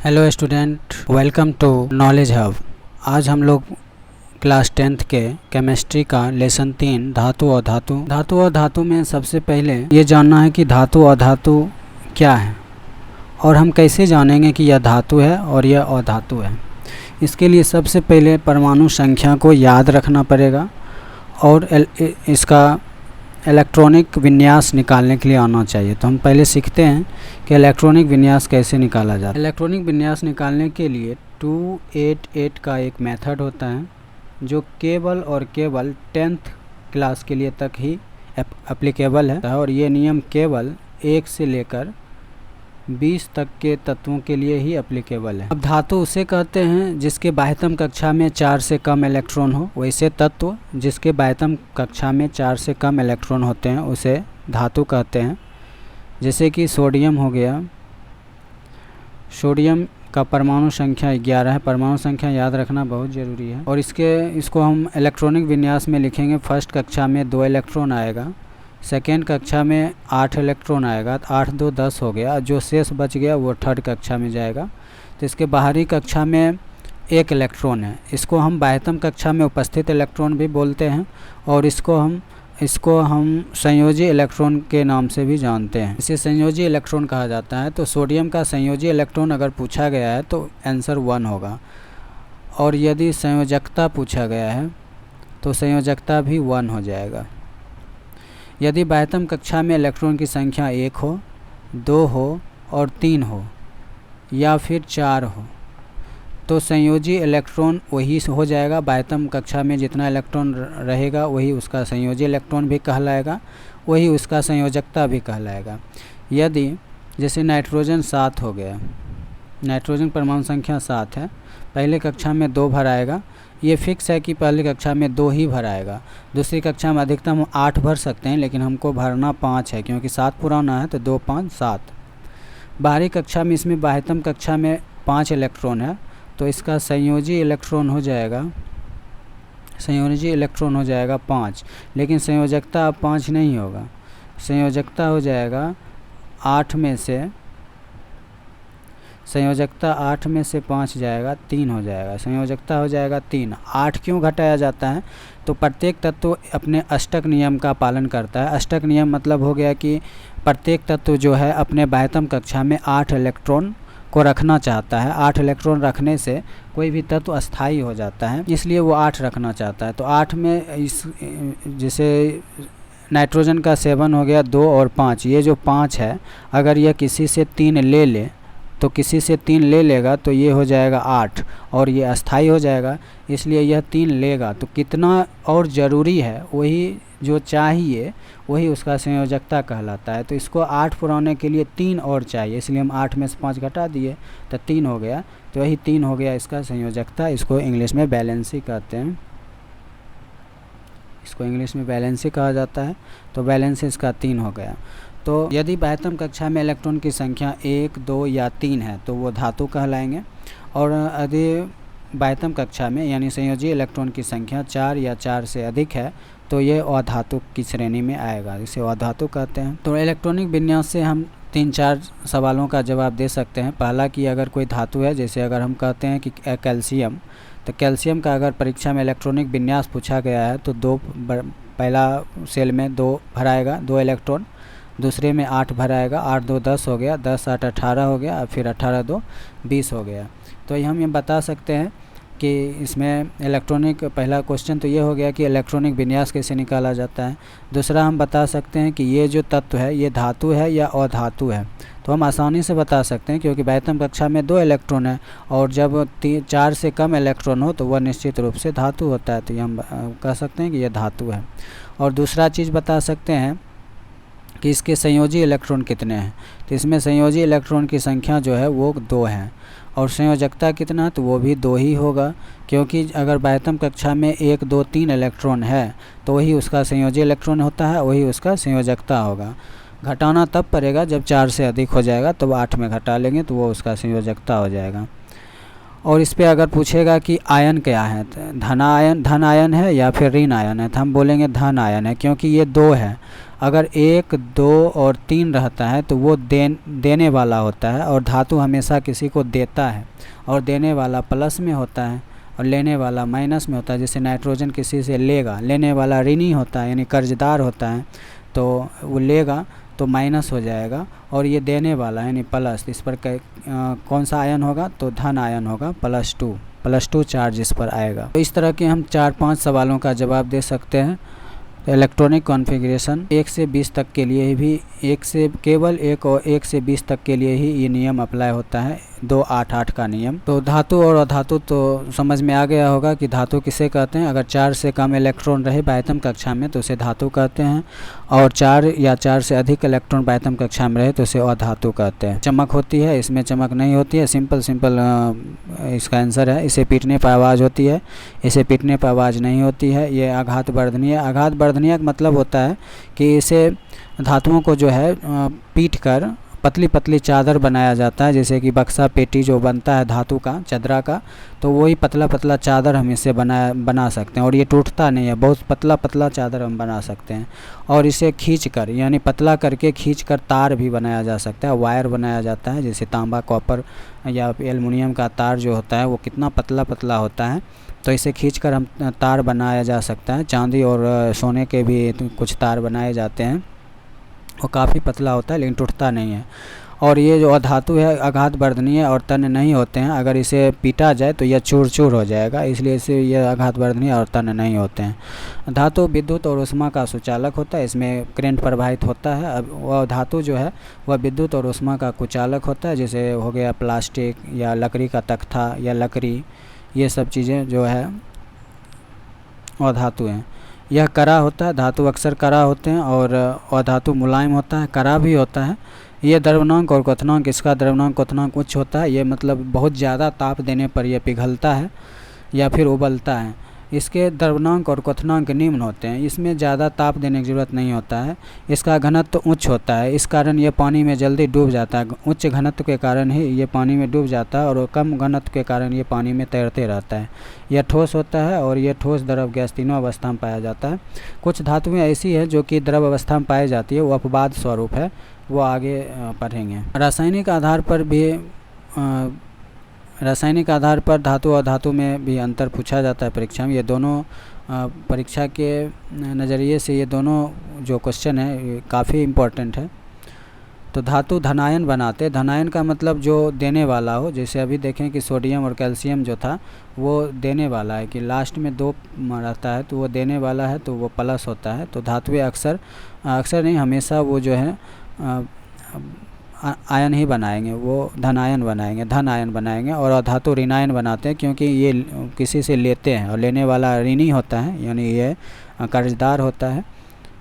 Hello student, welcome to knowledge hub. आज हम लोग क्लास 10th के केमिस्ट्री का लेसन 3 धातु और धातु में सबसे पहले ये जानना है कि धातु और धातु क्या है और हम कैसे जानेंगे कि यह धातु है और यह अधातु है। इसके लिए सबसे पहले परमाणु संख्या को याद रखना पड़ेगा और इसका इलेक्ट्रॉनिक विन्यास निकालने के लिए आना चाहिए। तो हम पहले सीखते हैं कि इलेक्ट्रॉनिक विन्यास कैसे निकाला जाता है। इलेक्ट्रॉनिक विन्यास निकालने के लिए 288 का एक मेथड होता है जो केवल 10th क्लास के लिए तक ही एप्लीकेबल है और ये नियम केवल 1 से लेकर 20 तक के तत्वों के लिए ही एप्लीकेबल है। अब धातु उसे कहते हैं जिसके बाह्यतम कक्षा में 4 से कम इलेक्ट्रॉन हो। वैसे तत्व जिसके बाह्यतम कक्षा में 4 से कम इलेक्ट्रॉन होते हैं उसे धातु कहते हैं। जैसे कि सोडियम हो गया। सोडियम का परमाणु संख्या 11 है। परमाणु संख्या याद रखना बहुत ज़रूरी है और इसको हम इलेक्ट्रॉनिक विन्यास में लिखेंगे। फर्स्ट कक्षा में 2 इलेक्ट्रॉन आएगा, सेकेंड कक्षा में 8 इलेक्ट्रॉन आएगा, 8 2 10 हो गया। जो शेष बच गया वो थर्ड कक्षा में जाएगा। तो इसके बाहरी कक्षा में 1 इलेक्ट्रॉन है। इसको हम बाह्यतम कक्षा में उपस्थित इलेक्ट्रॉन भी बोलते हैं और इसको हम संयोजी इलेक्ट्रॉन के नाम से भी जानते हैं। इसे संयोजी इलेक्ट्रॉन कहा जाता है। तो सोडियम का संयोजी इलेक्ट्रॉन अगर पूछा गया है तो आंसर 1 होगा और यदि संयोजकता पूछा गया है तो संयोजकता भी 1 हो जाएगा। यदि बाह्यतम कक्षा में इलेक्ट्रॉन की संख्या 1 हो, 2 हो और 3 हो या फिर 4 हो तो संयोजी इलेक्ट्रॉन वही हो जाएगा। बाह्यतम कक्षा में जितना इलेक्ट्रॉन रहेगा वही उसका संयोजी इलेक्ट्रॉन भी कहलाएगा, वही उसका संयोजकता भी कहलाएगा। यदि जैसे नाइट्रोजन 7 हो गया, नाइट्रोजन परमाणु संख्या 7 है, पहले कक्षा में 2 भर आएगा। ये फिक्स है कि पहली कक्षा में 2 ही भराएगा। दूसरी कक्षा में अधिकतम 8 भर सकते हैं लेकिन हमको भरना 5 है क्योंकि 7 पुराना है तो 2 5 7। बाहरी कक्षा में इसमें बाह्यतम कक्षा में 5 इलेक्ट्रॉन है तो इसका संयोजी इलेक्ट्रॉन हो जाएगा 5, लेकिन संयोजकता अब 5 नहीं होगा। संयोजकता हो जाएगा 8 में से 5 जाएगा 3 हो जाएगा। संयोजकता हो जाएगा 3। 8 क्यों घटाया जाता है? तो प्रत्येक तत्व अपने अष्टक नियम का पालन करता है। अष्टक नियम मतलब हो गया कि प्रत्येक तत्व जो है अपने बाह्यतम कक्षा में 8 इलेक्ट्रॉन को रखना चाहता है। 8 इलेक्ट्रॉन रखने से कोई भी तत्व अस्थायी हो जाता है, इसलिए वो 8 रखना चाहता है। तो 8 में जैसे नाइट्रोजन का 7 हो गया, 2 और 5। ये जो 5 है अगर यह किसी से 3 ले ले तो किसी से 3 ले लेगा तो ये हो जाएगा 8 और ये अस्थायी हो जाएगा, इसलिए यह 3 लेगा। तो कितना और ज़रूरी है वही जो चाहिए वही उसका संयोजकता कहलाता है। तो इसको 8 पुराने के लिए 3 और चाहिए, इसलिए हम 8 में से 5 घटा दिए तो 3 हो गया। तो यही 3 हो गया इसका संयोजकता। इसको इंग्लिश में बैलेंसी कहते हैं। इसको इंग्लिश में बैलेंसी कहा जाता है। तो बैलेंसी इसका 3 हो गया। तो यदि बाह्यतम कक्षा में इलेक्ट्रॉन की संख्या 1 2 या 3 है तो वो धातु कहलाएंगे और यदि बाह्यतम कक्षा में यानी संयोजी इलेक्ट्रॉन की संख्या 4 या 4 से अधिक है तो ये अधातु की श्रेणी में आएगा, इसे अधातु कहते हैं। तो इलेक्ट्रॉनिक विन्यास से हम 3-4 सवालों का जवाब दे सकते हैं। पहला कि अगर कोई धातु है, जैसे अगर हम कहते हैं कि कैल्शियम, तो कैल्शियम का अगर परीक्षा में इलेक्ट्रॉनिक विन्यास पूछा गया है तो पहला सेल में 2 भराएगा 2 इलेक्ट्रॉन, दूसरे में 8 भराएगा, 8 2 10 हो गया, 10 8 18 हो गया, फिर 18 2 20 हो गया। तो हम ये बता सकते हैं कि इसमें इलेक्ट्रॉनिक, पहला क्वेश्चन तो ये हो गया कि इलेक्ट्रॉनिक विन्यास कैसे निकाला जाता है। दूसरा हम बता सकते हैं कि ये जो तत्व है ये धातु है या अधातु है। तो हम आसानी से बता सकते हैं क्योंकि बाह्यतम कक्षा में 2 इलेक्ट्रॉन है और जब 4 से कम इलेक्ट्रॉन हो तो वह निश्चित रूप से धातु होता है। तो ये हम कह सकते हैं कि यह धातु है। और दूसरा चीज़ बता सकते हैं कि इसके संयोजी इलेक्ट्रॉन कितने हैं। तो इसमें संयोजी इलेक्ट्रॉन की संख्या जो है वो 2 है और संयोजकता कितना है तो वो भी 2 ही होगा क्योंकि अगर बाह्यतम कक्षा में 1 2 3 इलेक्ट्रॉन है तो वही उसका संयोजी इलेक्ट्रॉन होता है, वही उसका संयोजकता होगा। घटाना तब पड़ेगा जब 4 से अधिक हो जाएगा तो 8 में घटा लेंगे तो वो उसका संयोजकता हो जाएगा। और इस पर अगर पूछेगा कि आयन क्या है, तो धन आयन है या फिर ऋण आयन है, तो हम बोलेंगे धन आयन है क्योंकि ये 2 है। अगर 1, 2 और 3 रहता है तो वो देने वाला होता है, और धातु हमेशा किसी को देता है, और देने वाला प्लस में होता है और लेने वाला माइनस में होता है। जैसे नाइट्रोजन किसी से लेगा, लेने वाला ऋणी होता है यानी कर्जदार होता है, तो वो लेगा तो माइनस हो जाएगा, और ये देने वाला यानी प्लस। इस पर कौन सा आयन होगा, तो धन आयन होगा, +2 चार्ज इस पर आएगा। तो इस तरह के हम 4-5 सवालों का जवाब दे सकते हैं। तो इलेक्ट्रॉनिक कॉन्फ़िगरेशन 1 से 20 तक के लिए भी केवल 1 से 20 तक के लिए ही ये नियम अप्लाई होता है, 2-8-8 का नियम। तो धातु और अधातु तो समझ में आ गया होगा कि धातु किसे कहते हैं। अगर 4 से कम इलेक्ट्रॉन रहे बाह्यतम कक्षा में तो उसे धातु कहते हैं, और 4 या 4 से अधिक इलेक्ट्रॉन बाह्यतम कक्षा में रहे तो उसे अधातु कहते हैं। चमक होती है, इसमें चमक नहीं होती है, सिंपल इसका आंसर है। इसे पीटने पर आवाज़ होती है, इसे पीटने पर आवाज़ नहीं होती है। ये आघात वर्धनीय। आघात वर्धनीय का मतलब होता है कि इसे धातुओं को जो है पीट कर पतली पतली चादर बनाया जाता है, जैसे कि बक्सा पेटी जो बनता है धातु का, चदरा का, तो वही पतला पतला चादर हम इससे बना सकते हैं, और ये टूटता नहीं है, बहुत पतला पतला चादर हम बना सकते हैं। और इसे खींचकर यानी पतला करके खींचकर तार भी बनाया जा सकता है, वायर बनाया जाता है। जैसे तांबा, कॉपर या एल्युमिनियम का तार जो होता है वो कितना पतला पतला होता है, तो इसे खींचकर हम तार बनाया जा सकता है। चांदी और सोने के भी कुछ तार बनाए जाते हैं, वो काफ़ी पतला होता है लेकिन टूटता नहीं है। और ये जो अधातु है आघात वर्धनीय और तन्य नहीं होते हैं, अगर इसे पीटा जाए तो यह चूर चूर हो जाएगा, इसलिए इसे यह आघात वर्धनीय और तन्य नहीं होते हैं। धातु विद्युत और ऊष्मा का सुचालक होता है, इसमें करंट प्रवाहित होता है। अब वह धातु जो है वह विद्युत और ऊष्मा का कुचालक होता है, जैसे हो गया प्लास्टिक या लकड़ी का तख्ता या लकड़ी, ये सब चीज़ें जो है अधातु हैं। यह करा होता है, धातु अक्सर करा होते हैं, और अधातु मुलायम होता है, करा भी होता है। ये द्रव्यनांक और क्वथनांक, इसका द्रव्यनांक क्वथनांक उच्च होता है, ये मतलब बहुत ज़्यादा ताप देने पर यह पिघलता है या फिर उबलता है। इसके द्रव्यनांक और क्वथनांक निम्न होते हैं, इसमें ज़्यादा ताप देने की ज़रूरत नहीं होता है। इसका घनत्व उच्च होता है, इस कारण ये पानी में जल्दी डूब जाता है। उच्च घनत्व के कारण ही ये पानी में डूब जाता है, और कम घनत्व के कारण ये पानी में तैरते रहता है। यह ठोस होता है, और यह ठोस, द्रव, गैस तीनों अवस्था में पाया जाता है। कुछ धातुएँ ऐसी है जो कि द्रव अवस्था में पाई जाती है, वो अपवाद स्वरूप है, वो आगे पढ़ेंगे। रासायनिक आधार पर धातु और धातु में भी अंतर पूछा जाता है परीक्षा में। ये दोनों परीक्षा के नज़रिए से ये दोनों जो क्वेश्चन है काफ़ी इम्पोर्टेंट है। तो धातु धनायन बनाते, धनायन का मतलब जो देने वाला हो, जैसे अभी देखें कि सोडियम और कैल्शियम जो था वो देने वाला है, कि लास्ट में 2 रहता है तो वो देने वाला है, तो वो प्लस होता है। तो धातुएं अक्सर नहीं, हमेशा वो जो है आयन ही बनाएंगे, वो धन आयन बनाएंगे। और अधातु ऋणायन बनाते हैं, क्योंकि ये किसी से लेते हैं और लेने वाला ऋणी होता है, यानी ये कर्जदार होता है,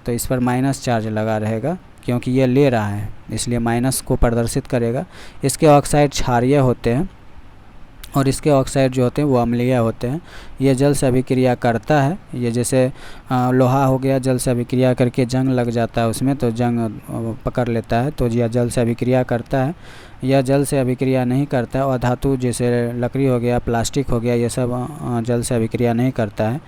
तो इस पर माइनस चार्ज लगा रहेगा, क्योंकि ये ले रहा है इसलिए माइनस को प्रदर्शित करेगा। इसके ऑक्साइड क्षारीय होते हैं, और इसके ऑक्साइड जो होते हैं वो अम्लीय होते हैं। ये जल से अभिक्रिया करता है, ये जैसे लोहा हो गया, जल से अभिक्रिया करके जंग लग जाता है उसमें, तो जंग पकड़ लेता है, तो यह जल से अभिक्रिया करता है। यह जल से अभिक्रिया नहीं करता है। और धातु जैसे लकड़ी हो गया, प्लास्टिक हो गया, ये सब जल से अभिक्रिया नहीं करता है।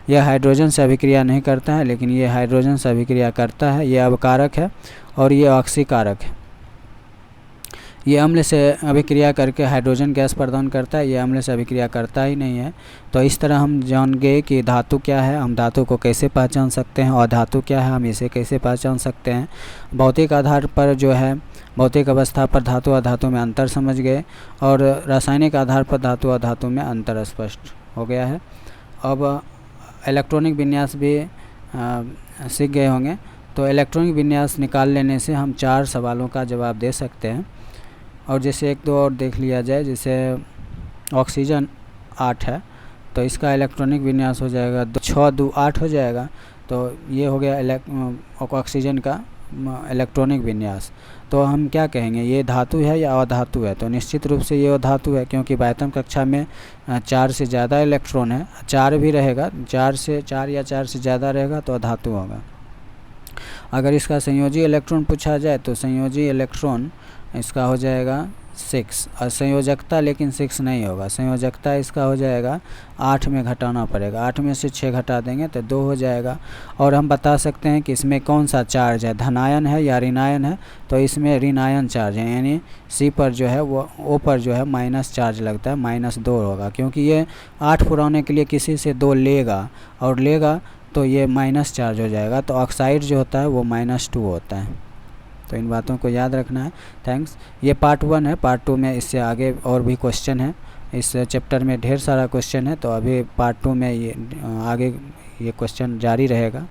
यह हाइड्रोजन से अभिक्रिया नहीं करता है, लेकिन ये हाइड्रोजन से अभिक्रिया करता है। ये अवकारक है और ये ऑक्सीकारक है। ये अम्ल से अभिक्रिया करके हाइड्रोजन गैस प्रदान करता है, ये अम्ल से अभिक्रिया करता ही नहीं है। तो इस तरह हम जान गए कि धातु क्या है, हम धातु को कैसे पहचान सकते हैं, और धातु क्या है, हम इसे कैसे पहचान सकते हैं। भौतिक आधार पर जो है, भौतिक अवस्था पर धातु और धातु में अंतर समझ गए, और रासायनिक आधार पर धातु और धातु में अंतर स्पष्ट हो गया है। अब इलेक्ट्रॉनिक विन्यास भी सीख गए होंगे। तो इलेक्ट्रॉनिक विन्यास निकाल लेने से हम 4 सवालों का जवाब दे सकते हैं। और जैसे 1-2 और देख लिया जाए, जैसे ऑक्सीजन 8 है, तो इसका इलेक्ट्रॉनिक विन्यास हो जाएगा 6-2-8 हो जाएगा। तो ये हो गया ऑक्सीजन का इलेक्ट्रॉनिक विन्यास। तो हम क्या कहेंगे, ये धातु है या अधातु है? तो निश्चित रूप से ये अधातु है, क्योंकि बाह्यतम कक्षा में 4 से ज़्यादा इलेक्ट्रॉन है, 4 भी रहेगा, 4 या 4 से ज़्यादा रहेगा तो अधातु होगा। अगर इसका संयोजी इलेक्ट्रॉन पूछा जाए तो संयोजी इलेक्ट्रॉन इसका हो जाएगा 6 और संयोजकता लेकिन 6 नहीं होगा, संयोजकता इसका हो जाएगा 8 में घटाना पड़ेगा, 8 में से 6 घटा देंगे तो 2 हो जाएगा। और हम बता सकते हैं कि इसमें कौन सा चार्ज है, धनायन है या ऋणायन है, तो इसमें ऋणायन चार्ज है, यानी सी पर जो है वो ओ पर जो है माइनस चार्ज लगता है, -2 होगा, क्योंकि ये 8 पुराने के लिए किसी से 2 लेगा और लेगा तो ये माइनस चार्ज हो जाएगा, तो ऑक्साइड जो होता है वो -2 होता है। तो इन बातों को याद रखना है। थैंक्स। ये पार्ट 1 है, पार्ट 2 में इससे आगे और भी क्वेश्चन है, इस चैप्टर में ढेर सारा क्वेश्चन है, तो अभी पार्ट 2 में ये आगे ये क्वेश्चन जारी रहेगा।